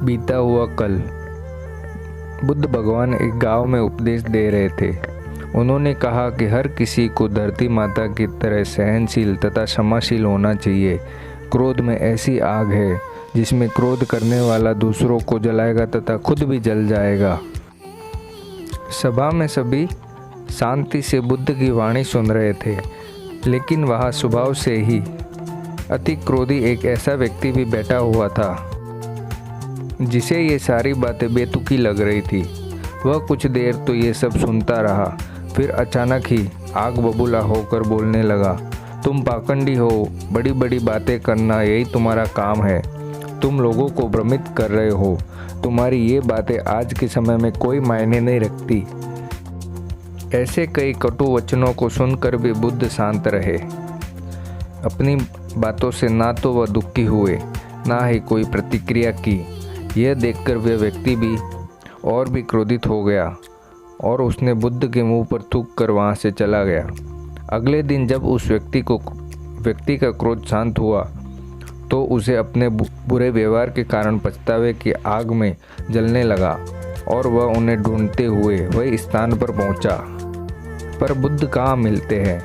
बीता हुआ कल। बुद्ध भगवान एक गांव में उपदेश दे रहे थे। उन्होंने कहा कि हर किसी को धरती माता की तरह सहनशील तथा क्षमाशील होना चाहिए। क्रोध में ऐसी आग है जिसमें क्रोध करने वाला दूसरों को जलाएगा तथा खुद भी जल जाएगा। सभा में सभी शांति से बुद्ध की वाणी सुन रहे थे, लेकिन वहाँ स्वभाव से ही अति क्रोधी एक ऐसा व्यक्ति भी बैठा हुआ था जिसे ये सारी बातें बेतुकी लग रही थी। वह कुछ देर तो ये सब सुनता रहा, फिर अचानक ही आग बबूला होकर बोलने लगा, तुम पाखंडी हो, बड़ी बड़ी बातें करना यही तुम्हारा काम है। तुम लोगों को भ्रमित कर रहे हो। तुम्हारी ये बातें आज के समय में कोई मायने नहीं रखती। ऐसे कई कटु वचनों को सुनकर भी बुद्ध शांत रहे। अपनी बातों से ना तो वह दुखी हुए, ना ही कोई प्रतिक्रिया की। यह देखकर वह व्यक्ति भी और भी क्रोधित हो गया और उसने बुद्ध के मुंह पर थूक कर वहाँ से चला गया। अगले दिन जब उस व्यक्ति का क्रोध शांत हुआ तो उसे अपने बुरे व्यवहार के कारण पछतावे की आग में जलने लगा और वह उन्हें ढूंढते हुए वही स्थान पर पहुंचा। पर बुद्ध कहाँ मिलते हैं।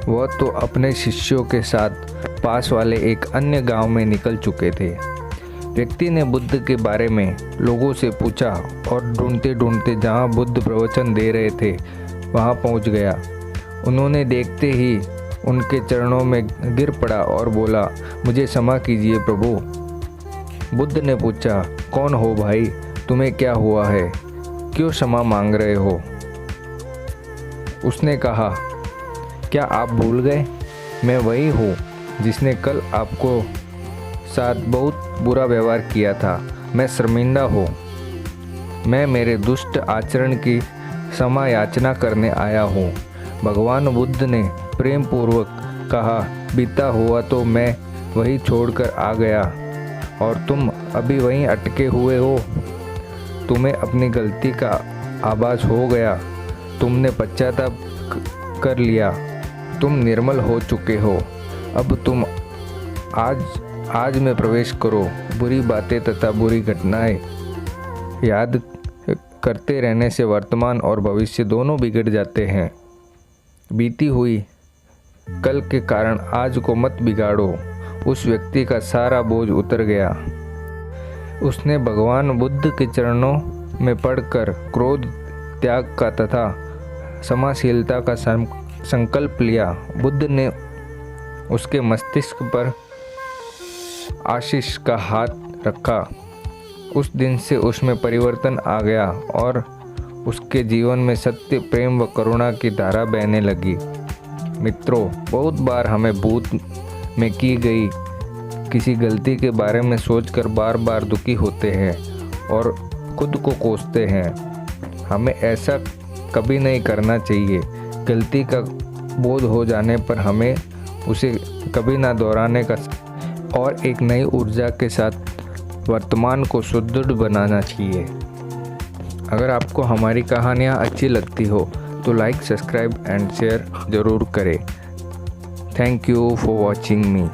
वह तो अपने शिष्यों के साथ पास वाले एक अन्य गांव में निकल चुके थे। व्यक्ति ने बुद्ध के बारे में लोगों से पूछा और ढूंढते ढूंढते जहाँ बुद्ध प्रवचन दे रहे थे वहाँ पहुँच गया। उन्होंने देखते ही उनके चरणों में गिर पड़ा और बोला, मुझे क्षमा कीजिए प्रभु। बुद्ध ने पूछा, कौन हो भाई, तुम्हें क्या हुआ है, क्यों क्षमा मांग रहे हो? उसने कहा, क्या आप भूल गए? मैं वही हूँ जिसने कल आपको साथ बहुत बुरा व्यवहार किया था। मैं शर्मिंदा हूँ। मैं मेरे दुष्ट आचरण की क्षमा याचना करने आया हूँ। भगवान बुद्ध ने प्रेम पूर्वक कहा, बीता हुआ तो मैं वही छोड़कर आ गया और तुम अभी वहीं अटके हुए हो। तुम्हें अपनी गलती का आभास हो गया। तुमने पश्चाताप कर लिया। तुम निर्मल हो चुके हो। अब तुम आज में प्रवेश करो। बुरी बातें तथा बुरी घटनाएं याद करते रहने से वर्तमान और भविष्य दोनों बिगड़ जाते हैं। बीती हुई कल के कारण आज को मत बिगाड़ो। उस व्यक्ति का सारा बोझ उतर गया। उसने भगवान बुद्ध के चरणों में पड़कर क्रोध त्याग का तथा क्षमाशीलता का संकल्प लिया। बुद्ध ने उसके मस्तिष्क पर आशीष का हाथ रखा। उस दिन से उसमें परिवर्तन आ गया और उसके जीवन में सत्य, प्रेम व करुणा की धारा बहने लगी। मित्रों, बहुत बार हमें भूत में की गई किसी गलती के बारे में सोचकर बार बार दुखी होते हैं और खुद को कोसते हैं। हमें ऐसा कभी नहीं करना चाहिए। गलती का बोध हो जाने पर हमें उसे कभी ना दोहराने का और एक नई ऊर्जा के साथ वर्तमान को सुदृढ़ बनाना चाहिए। अगर आपको हमारी कहानियाँ अच्छी लगती हो तो लाइक, सब्सक्राइब एंड शेयर ज़रूर करें। Thank you for watching me.